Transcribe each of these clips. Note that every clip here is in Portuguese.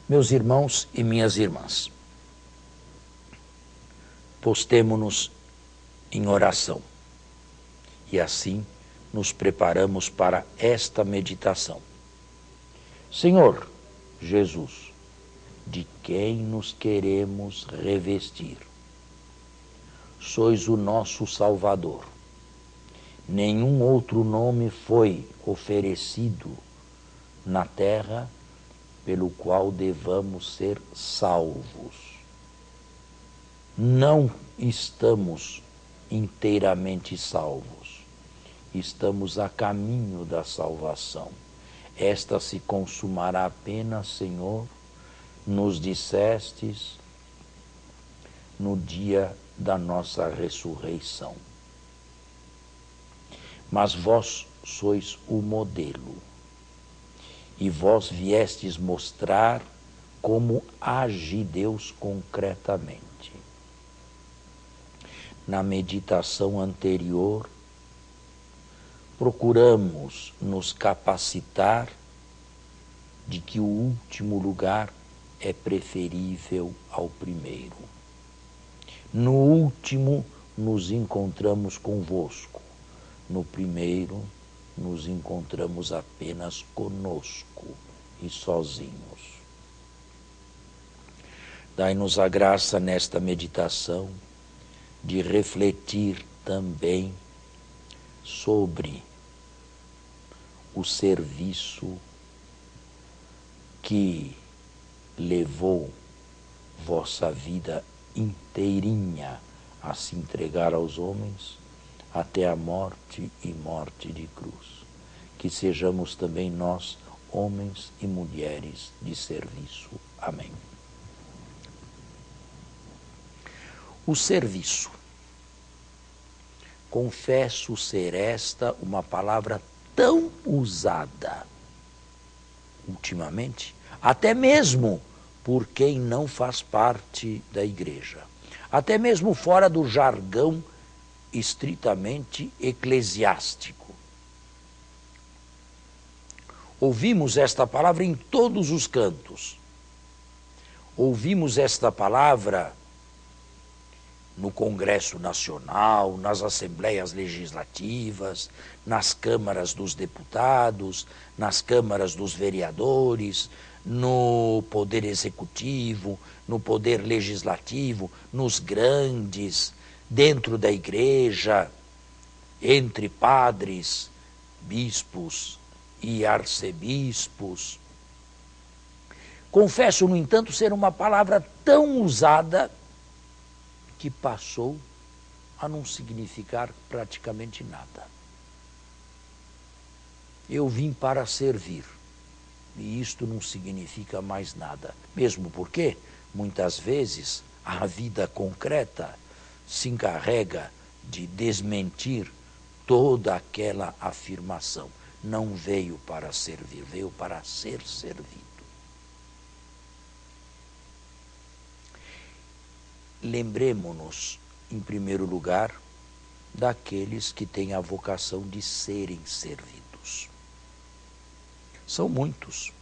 Meus irmãos e minhas irmãs, postemo-nos em oração e assim nos preparamos para esta meditação. Senhor Jesus, de quem nos queremos revestir? Sois o nosso Salvador. Nenhum outro nome foi oferecido na terra pelo qual devamos ser salvos. Não estamos inteiramente salvos. Estamos a caminho da salvação. Esta se consumará apenas, Senhor, nos dissestes no dia da nossa ressurreição. Mas vós sois o modelo, e vós viestes mostrar como age Deus concretamente. Na meditação anterior, procuramos nos capacitar de que o último lugar é preferível ao primeiro. No último, nos encontramos convosco. No primeiro, nos encontramos apenas conosco e sozinhos. Dai-nos a graça nesta meditação de refletir também sobre o serviço que levou vossa vida inteirinha a se entregar aos homens até a morte e morte de cruz. Que sejamos também nós, homens e mulheres de serviço. Amém. O serviço. Confesso ser esta uma palavra tão usada ultimamente, até mesmo por quem não faz parte da igreja, até mesmo fora do jargão estritamente eclesiástico. Ouvimos esta palavra em todos os cantos. Ouvimos esta palavra no Congresso Nacional, nas Assembleias Legislativas, nas câmaras dos deputados, nas câmaras dos vereadores, no Poder Executivo, no Poder Legislativo, nos grandes, dentro da igreja, entre padres, bispos e arcebispos. Confesso, no entanto, ser uma palavra tão usada que passou a não significar praticamente nada. Eu vim para servir, e isto não significa mais nada, mesmo porque, muitas vezes, a vida concreta se encarrega de desmentir toda aquela afirmação. Não veio para servir, veio para ser servido. Lembremo-nos, em primeiro lugar, daqueles que têm a vocação de serem servidos. São muitos.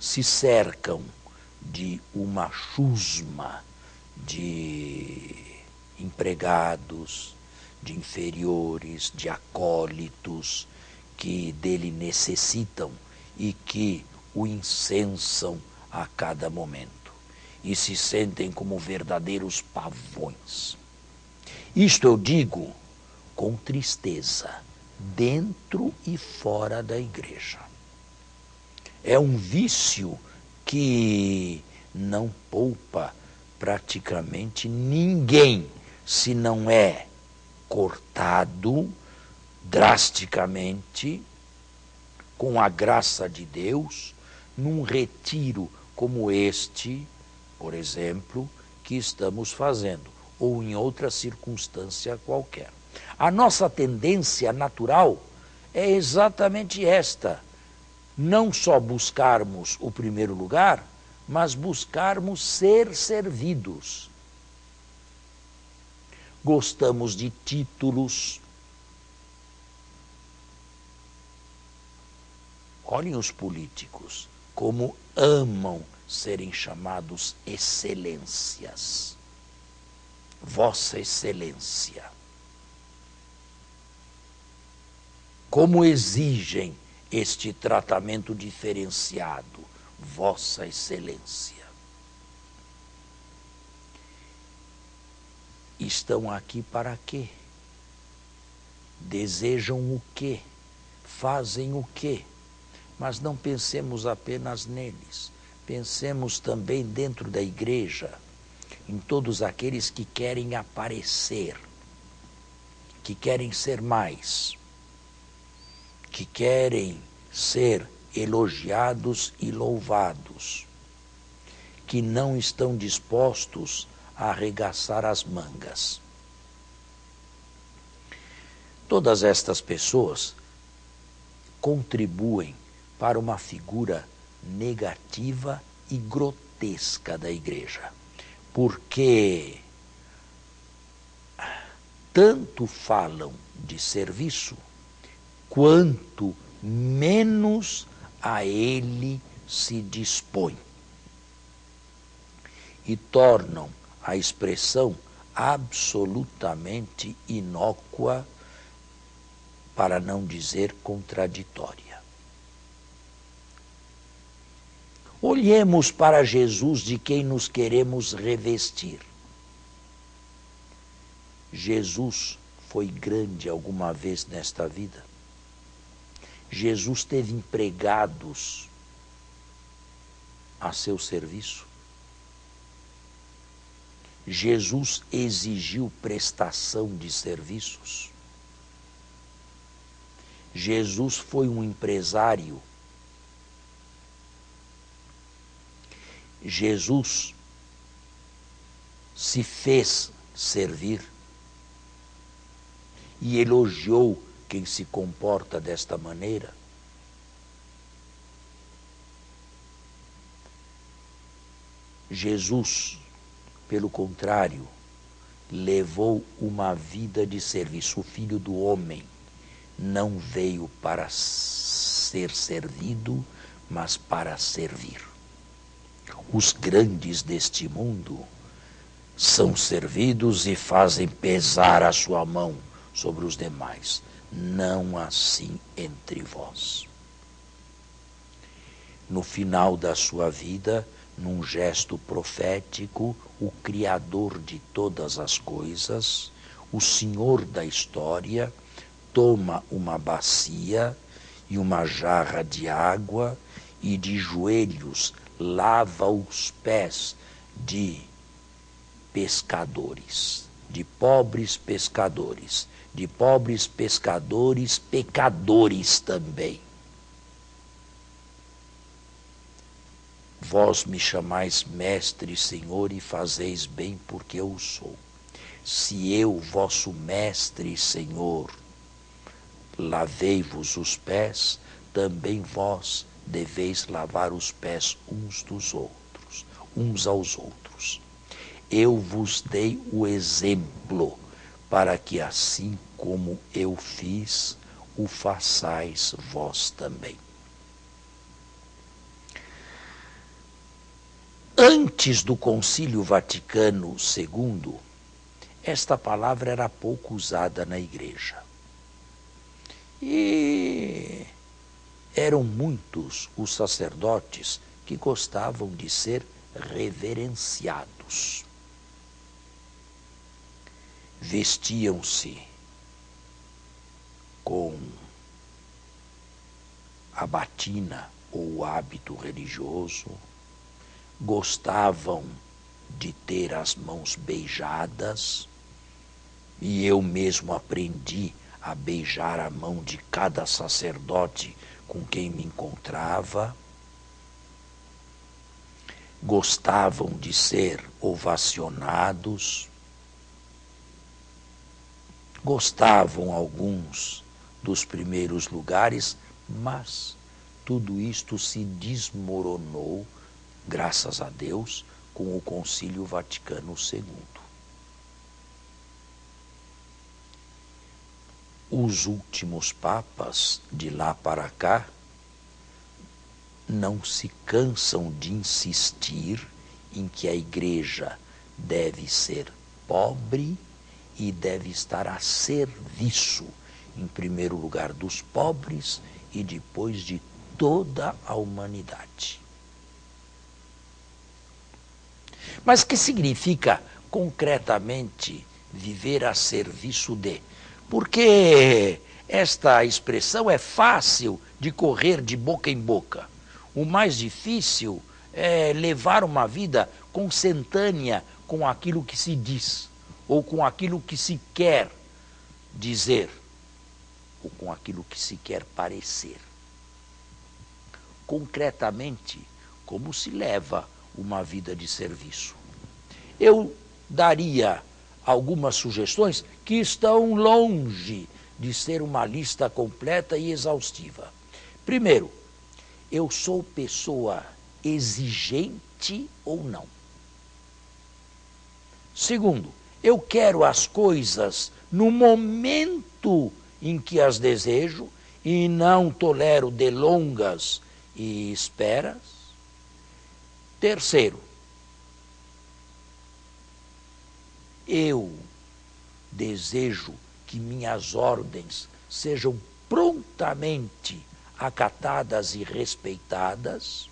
Se cercam de uma chusma de empregados, de inferiores, de acólitos que dele necessitam e que o incensam a cada momento. E se sentem como verdadeiros pavões. Isto eu digo com tristeza, dentro e fora da igreja. É um vício que não poupa praticamente ninguém, se não é cortado drasticamente, com a graça de Deus, num retiro como este, por exemplo, que estamos fazendo, ou em outra circunstância qualquer. A nossa tendência natural é exatamente esta: não só buscarmos o primeiro lugar, mas buscarmos ser servidos. Gostamos de títulos. Olhem os políticos. como amam serem chamados excelências. Vossa Excelência. Como exigem este tratamento diferenciado, Vossa Excelência. Estão aqui para quê? Desejam o quê? Fazem o quê? Mas não pensemos apenas neles. Pensemos também dentro da igreja, em todos aqueles que querem aparecer, que querem ser mais, que querem ser elogiados e louvados, que não estão dispostos a arregaçar as mangas. Todas estas pessoas contribuem para uma figura negativa e grotesca da igreja, porque tanto falam de serviço, quanto menos a ele se dispõe. E tornam a expressão absolutamente inócua, para não dizer contraditória. Olhemos para Jesus, de quem nos queremos revestir. Jesus foi grande alguma vez nesta vida? Jesus teve empregados a seu serviço? Jesus exigiu prestação de serviços? Jesus foi um empresário? Jesus se fez servir e elogiou quem se comporta desta maneira? Jesus, pelo contrário, levou uma vida de serviço. O Filho do Homem não veio para ser servido, mas para servir. Os grandes deste mundo são servidos e fazem pesar a sua mão sobre os demais. Não assim entre vós. No final da sua vida, num gesto profético, o Criador de todas as coisas, o Senhor da história, toma uma bacia e uma jarra de água e de joelhos lava os pés de pescadores, de pobres pescadores, pecadores também. Vós me chamais mestre e senhor e fazeis bem, porque eu o sou. Se eu, vosso mestre e senhor, lavei-vos os pés, também vós deveis lavar os pés uns dos outros, uns aos outros. Eu vos dei o exemplo, para que assim como eu fiz, o façais vós também. Antes do Concílio Vaticano II, esta palavra era pouco usada na igreja. E eram muitos os sacerdotes que gostavam de ser reverenciados. Vestiam-se com a batina ou o hábito religioso, gostavam de ter as mãos beijadas, e eu mesmo aprendi a beijar a mão de cada sacerdote com quem me encontrava. Gostavam de ser ovacionados, gostavam alguns dos primeiros lugares, mas tudo isto se desmoronou, graças a Deus, com o Concílio Vaticano II. Os últimos papas, de lá para cá, não se cansam de insistir em que a igreja deve ser pobre e deve estar a serviço, em primeiro lugar, dos pobres e depois de toda a humanidade. Mas que significa concretamente viver a serviço de? Porque esta expressão é fácil de correr de boca em boca. O mais difícil é levar uma vida consentânea com aquilo que se diz, ou com aquilo que se quer dizer, ou com aquilo que se quer parecer. Concretamente, como se leva uma vida de serviço? Eu daria algumas sugestões que estão longe de ser uma lista completa e exaustiva. Primeiro, eu sou pessoa exigente ou não? Segundo, eu quero as coisas no momento em que as desejo e não tolero delongas e esperas. Terceiro, eu desejo que minhas ordens sejam prontamente acatadas e respeitadas.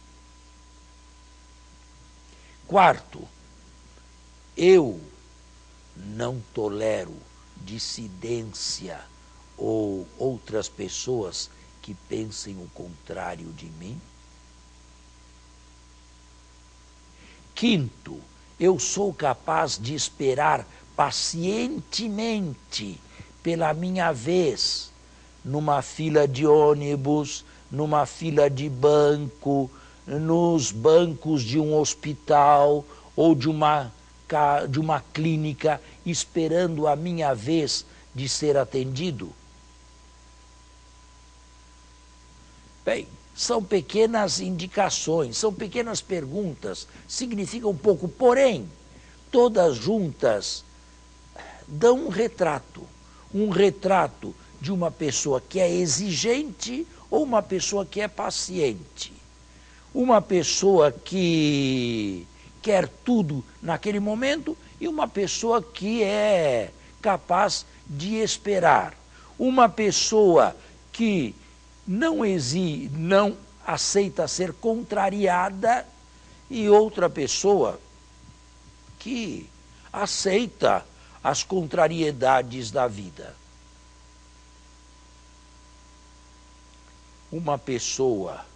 Quarto, eu não tolero dissidência ou outras pessoas que pensem o contrário de mim. Quinto, eu sou capaz de esperar pacientemente pela minha vez numa fila de ônibus, numa fila de banco, nos bancos de um hospital ou de uma clínica, esperando a minha vez de ser atendido? Bem, são pequenas indicações, são pequenas perguntas, significam pouco, porém, todas juntas dão um retrato de uma pessoa que é exigente ou uma pessoa que é paciente, uma pessoa que quer tudo naquele momento e uma pessoa que é capaz de esperar, uma pessoa que não aceita ser contrariada e outra pessoa que aceita as contrariedades da vida. Uma pessoa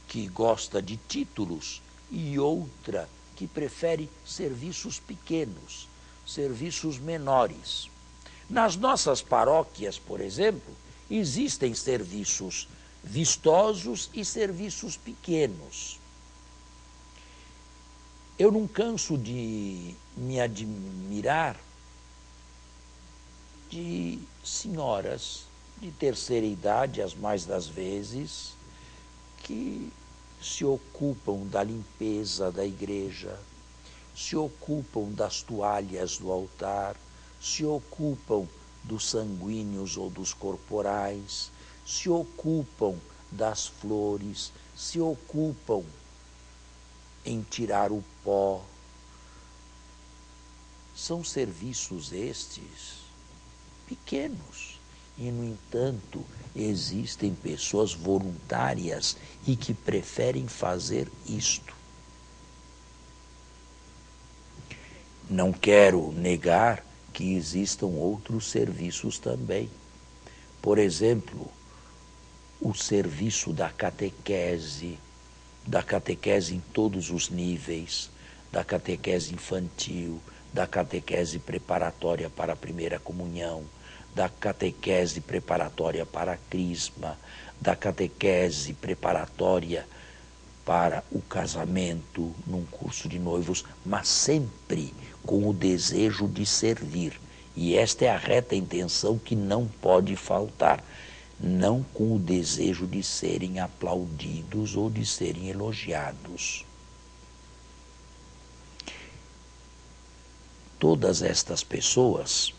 que gosta de títulos e outra que prefere serviços pequenos, serviços menores. Nas nossas paróquias, por exemplo, existem serviços vistosos e serviços pequenos. Eu não canso de me admirar de senhoras de terceira idade, as mais das vezes, que se ocupam da limpeza da igreja, se ocupam das toalhas do altar, se ocupam dos sanguíneos ou dos corporais, se ocupam das flores, se ocupam em tirar o pó. São serviços estes pequenos e, no entanto, existem pessoas voluntárias e que preferem fazer isto. Não quero negar que existam outros serviços também. Por exemplo, o serviço da catequese em todos os níveis, da catequese infantil, da catequese preparatória para a primeira comunhão, da catequese preparatória para a crisma, da catequese preparatória para o casamento num curso de noivos, mas sempre com o desejo de servir. E esta é a reta intenção que não pode faltar, não com o desejo de serem aplaudidos ou de serem elogiados. Todas estas pessoas,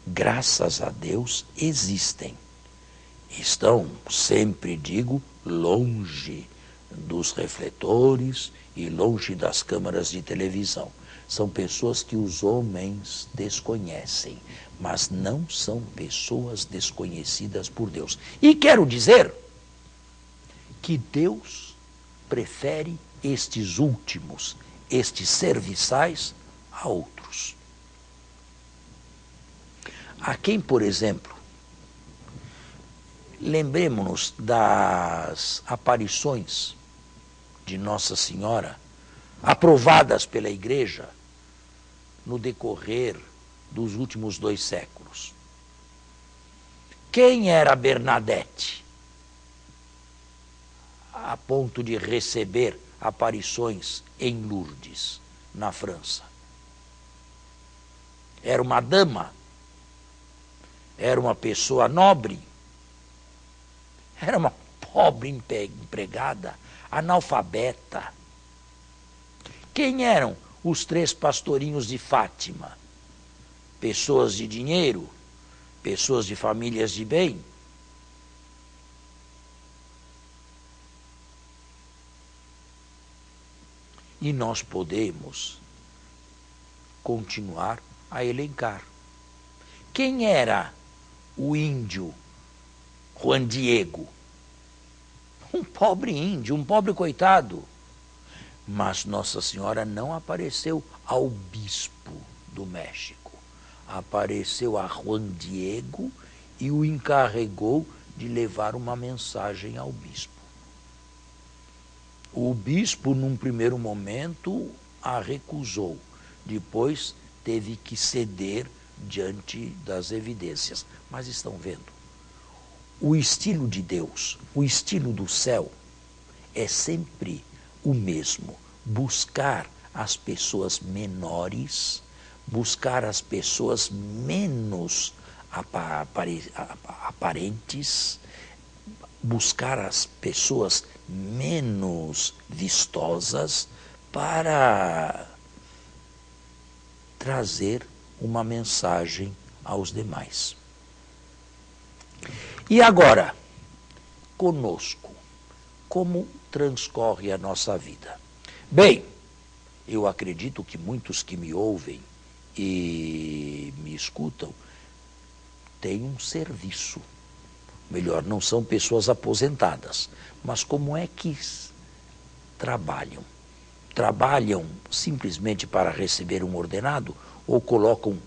graças a Deus, existem. Estão, sempre digo, longe dos refletores e longe das câmaras de televisão. São pessoas que os homens desconhecem, mas não são pessoas desconhecidas por Deus. E quero dizer que Deus prefere estes últimos, estes serviçais, a outros. A quem, por exemplo, lembremos-nos das aparições de Nossa Senhora, aprovadas pela Igreja no decorrer dos últimos 2 séculos. Quem era Bernadette, a ponto de receber aparições em Lourdes, na França? Era uma dama? Era uma pessoa nobre? Era uma pobre empregada, analfabeta? Quem eram os 3 pastorinhos de Fátima? Pessoas de dinheiro? Pessoas de famílias de bem? E nós podemos continuar a elencar. Quem era o índio Juan Diego? Um pobre índio, um pobre coitado. Mas Nossa Senhora não apareceu ao bispo do México. Apareceu a Juan Diego e o encarregou de levar uma mensagem ao bispo. O bispo, num primeiro momento, a recusou. Depois teve que ceder diante das evidências. Mas estão vendo? O estilo de Deus, o estilo do céu, é sempre o mesmo: buscar as pessoas menores, buscar as pessoas menos aparentes, buscar as pessoas menos vistosas para trazer uma mensagem aos demais. E agora, conosco, como transcorre a nossa vida? Bem, eu acredito que muitos que me ouvem e me escutam têm um serviço. Melhor, não são pessoas aposentadas, mas como é que trabalham? Trabalham simplesmente para receber um ordenado ou colocam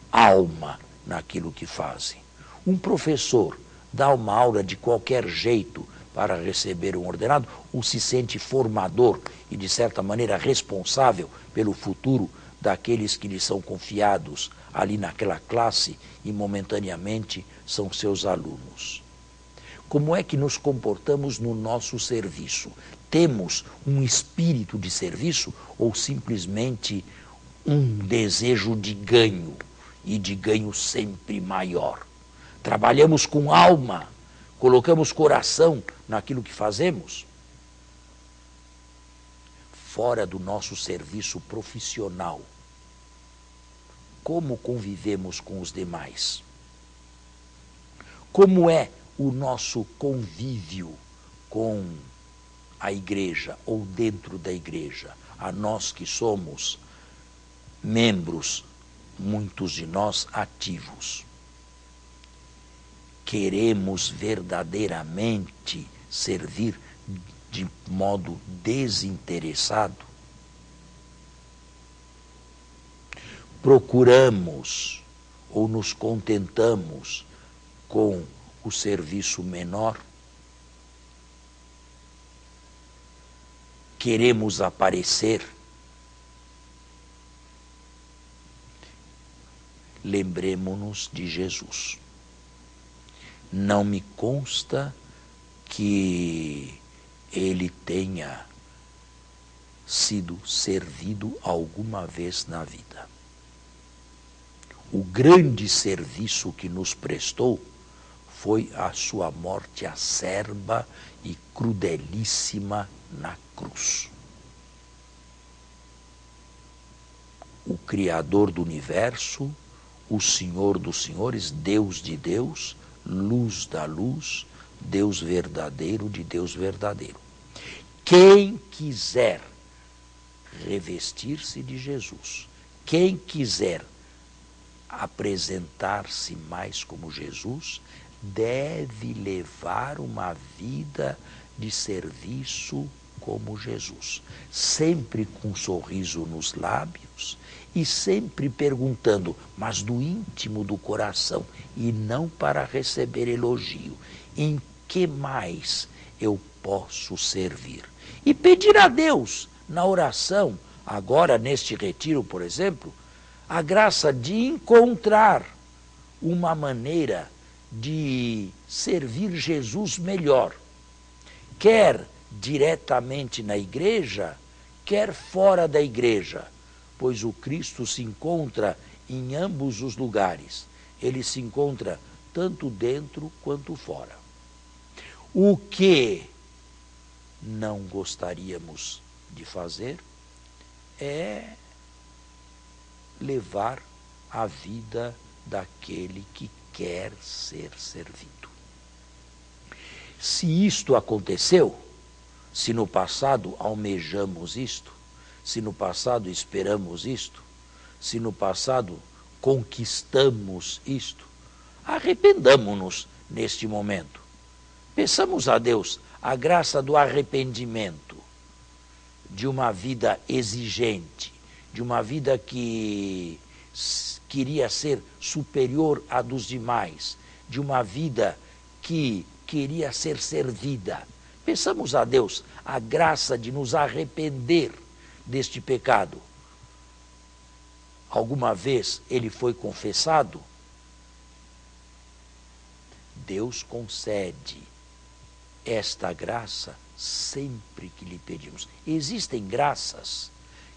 alma naquilo que fazem? Um professor dá uma aula de qualquer jeito para receber um ordenado ou se sente formador e, de certa maneira, responsável pelo futuro daqueles que lhe são confiados ali naquela classe e, momentaneamente, são seus alunos? Como é que nos comportamos no nosso serviço? Temos um espírito de serviço ou simplesmente um desejo de ganho e de ganho sempre maior? Trabalhamos com alma, colocamos coração naquilo que fazemos? Fora do nosso serviço profissional, como convivemos com os demais? Como é o nosso convívio com a igreja ou dentro da igreja? A nós que somos membros, muitos de nós ativos. Queremos verdadeiramente servir de modo desinteressado? Procuramos ou nos contentamos com o serviço menor? Queremos aparecer? Lembremo-nos de Jesus. Não me consta que ele tenha sido servido alguma vez na vida. O grande serviço que nos prestou foi a sua morte acerba e crudelíssima na cruz. O Criador do universo, o Senhor dos senhores, Deus de Deus, luz da luz, Deus verdadeiro de Deus verdadeiro. Quem quiser revestir-se de Jesus, quem quiser apresentar-se mais como Jesus, deve levar uma vida de serviço como Jesus, sempre com um sorriso nos lábios e sempre perguntando, mas do íntimo do coração, e não para receber elogio, em que mais eu posso servir? E pedir a Deus, na oração, agora neste retiro, por exemplo, a graça de encontrar uma maneira de servir Jesus melhor, quer diretamente na igreja, quer fora da igreja, pois o Cristo se encontra em ambos os lugares. Ele se encontra tanto dentro quanto fora. O que não gostaríamos de fazer é levar a vida daquele que quer ser servido. Se isto aconteceu, se no passado almejamos isto, se no passado esperamos isto, se no passado conquistamos isto, arrependamo-nos neste momento. Peçamos a Deus a graça do arrependimento, de uma vida exigente, de uma vida que queria ser superior à dos demais, de uma vida que queria ser servida. Peçamos a Deus a graça de nos arrepender deste pecado. Alguma vez ele foi confessado? Deus concede esta graça sempre que lhe pedimos. Existem graças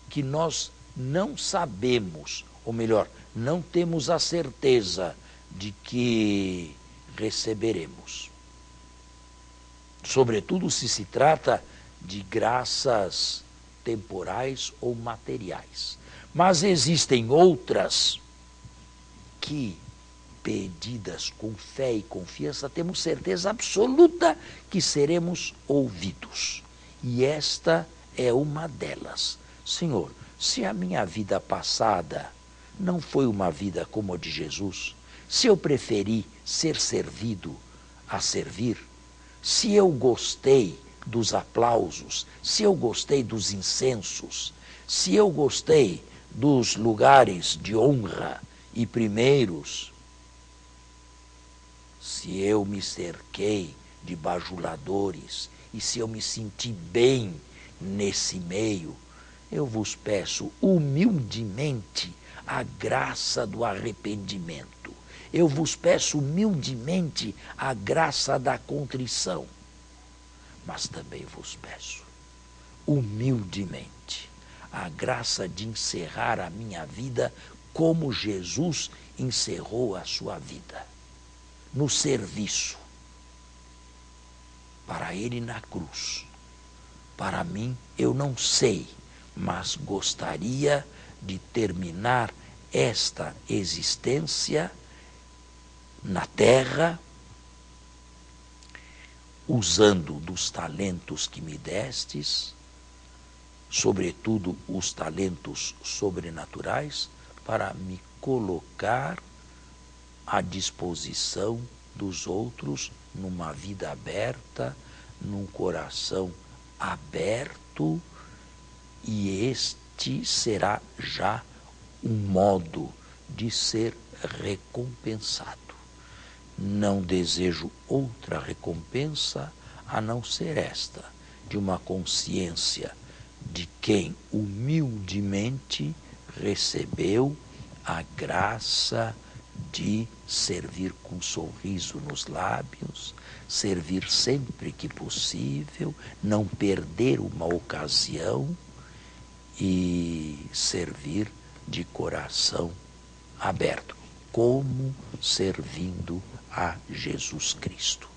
que nós não sabemos, ou melhor, não temos a certeza de que receberemos. Sobretudo se se trata de graças temporais ou materiais. Mas existem outras que, pedidas com fé e confiança, temos certeza absoluta que seremos ouvidos. E esta é uma delas. Senhor, se a minha vida passada não foi uma vida como a de Jesus, se eu preferi ser servido a servir, se eu gostei dos aplausos, se eu gostei dos incensos, se eu gostei dos lugares de honra e primeiros, se eu me cerquei de bajuladores e se eu me senti bem nesse meio, eu vos peço humildemente a graça do arrependimento. Eu vos peço humildemente a graça da contrição. Mas também vos peço humildemente a graça de encerrar a minha vida como Jesus encerrou a sua vida, no serviço. Para ele na cruz. Para mim, eu não sei, mas gostaria de terminar esta existência na terra, usando dos talentos que me destes, sobretudo os talentos sobrenaturais, para me colocar à disposição dos outros numa vida aberta, num coração aberto, e este será já um modo de ser recompensado. Não desejo outra recompensa a não ser esta, de uma consciência de quem humildemente recebeu a graça de servir com sorriso nos lábios, servir sempre que possível, não perder uma ocasião e servir de coração aberto, como servindo a Jesus Cristo.